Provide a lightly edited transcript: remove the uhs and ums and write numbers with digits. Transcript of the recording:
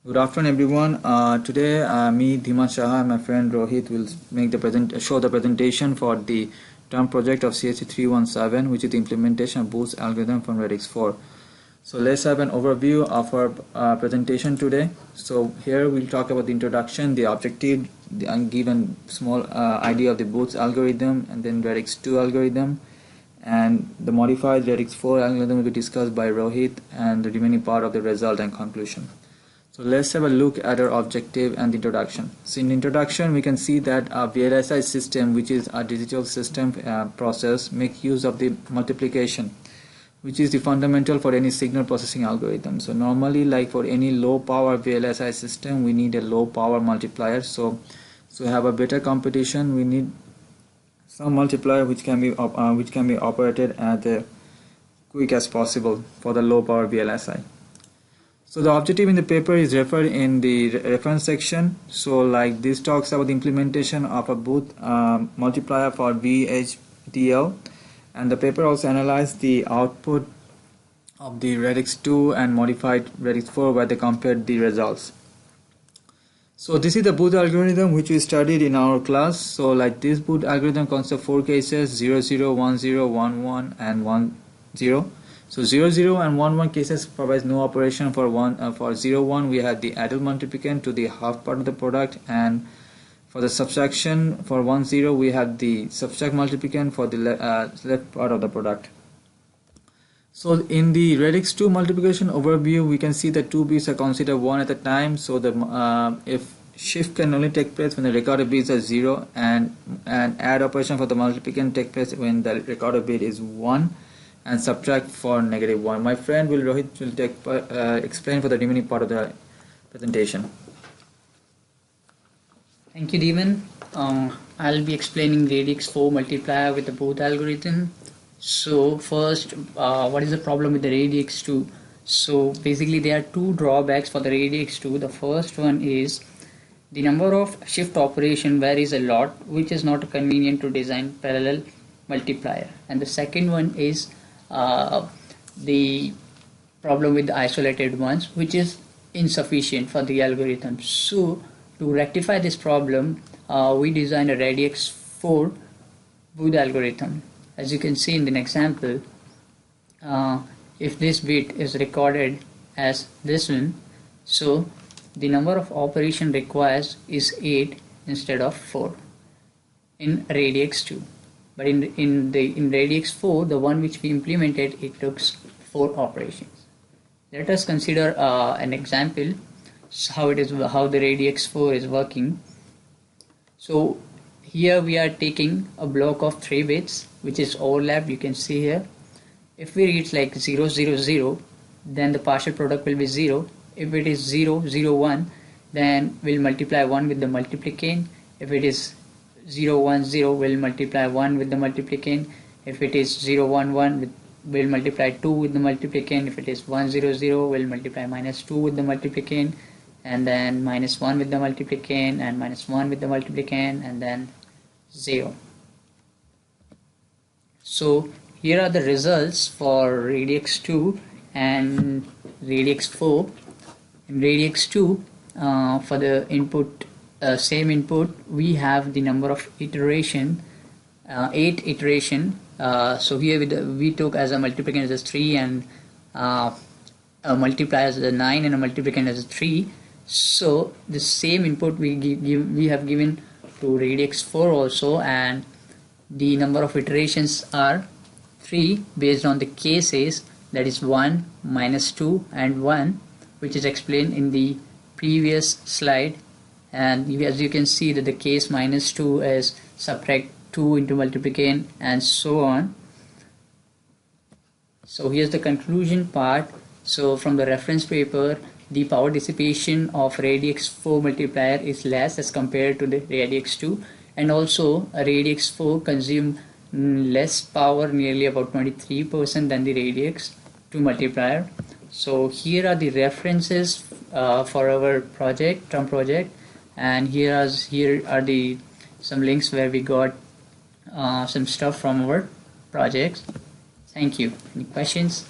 Good afternoon, everyone. Today, me, Dhiman Shah, and my friend Rohit will make the show the presentation for the term project of CSC 317, which is the implementation of Boost algorithm from Radix 4. So let's have an overview of our presentation today. So here we'll talk about the introduction, the objective, and give a small idea of the Boost algorithm, and then Radix 2 algorithm, and the modified Radix 4 algorithm will be discussed by Rohit, and the remaining part of the result and conclusion. So let's have a look at our objective and the introduction. So in the introduction, we can see that a VLSI system, which is a digital system process, make use of the multiplication, which is the fundamental for any signal processing algorithm. So normally, like for any low power VLSI system, we need a low power multiplier. So have a better competition, we need some multiplier which can be operated as quick as possible for the low power VLSI. So the objective in the paper is referred in the reference section. So like this talks about the implementation of a Boost multiplier for VHDL, and the paper also analyzed the output of the Radix 2 and modified Radix 4 where they compared the results. So this is the Boost algorithm which we studied in our class. So like this Boost algorithm consists of 4 cases: 0, 0, 1, 0, 1, 1 and 1, 0. So 0, 0 and 1, 1 cases provides no operation. For 0, 1 we have the additive multiplicand to the half part of the product, and for the subtraction for 1, 0 we have the subtract multiplicand for the left part of the product. So in the Radix 2 multiplication overview, we can see that 2 bits are considered 1 at a time. So the if shift can only take place when the recorded bits are 0, and add operation for the multiplicand take place when the recorded bit is 1, and subtract for -1. My friend Rohit will explain for the remaining part of the presentation. Thank you, Devan. I'll be explaining Radix 4 multiplier with the Boost algorithm. So first, what is the problem with the Radix 2? So basically there are two drawbacks for the Radix 2. The first one is the number of shift operation varies a lot, which is not convenient to design parallel multiplier. And the second one is the problem with the isolated ones, which is insufficient for the algorithm. So to rectify this problem, we designed a Radix 4 Boost algorithm. As you can see in the example, if this bit is recorded as this one, so the number of operation requires is 8 instead of 4 in Radix 2. But in Radix 4, the one which we implemented, it took 4 operations. Let us consider an example how the Radix 4 is working. So here we are taking a block of 3 bits which is overlapped. You can see here. If we read like 0, 0, 0, then the partial product will be 0. If it is 0, 0, 1, then we'll multiply 1 with the multiplicand. If it is 0, 1, 0, we'll multiply 1 with the multiplicand. If it is 0, 1, 1, we'll multiply 2 with the multiplicand. If it is 1, 0, 0, we'll multiply -2 with the multiplicand, and then -1 with the multiplicand, and -1 with the multiplicand, and then 0. So here are the results for Radix 2 and Radix 4. In Radix 2, for the input, same input, we have the number of iteration, 8 iteration. So here we took as a multiplicand as 3, and a multiplier as a 9, and a multiplicand as a 3. So the same input we have given to Radix 4 also, and the number of iterations are 3 based on the cases, that is 1, -2 and 1, which is explained in the previous slide. And as you can see that the case -2 is subtract 2 into multiplicand and so on. So here's the conclusion part. So from the reference paper, the power dissipation of Radix 4 multiplier is less as compared to the Radix 2, and also a Radix 4 consume less power, nearly about 23% than the Radix 2 multiplier. So here are the references for our term project, and here are the some links where we got some stuff from our projects. Thank you. Any questions?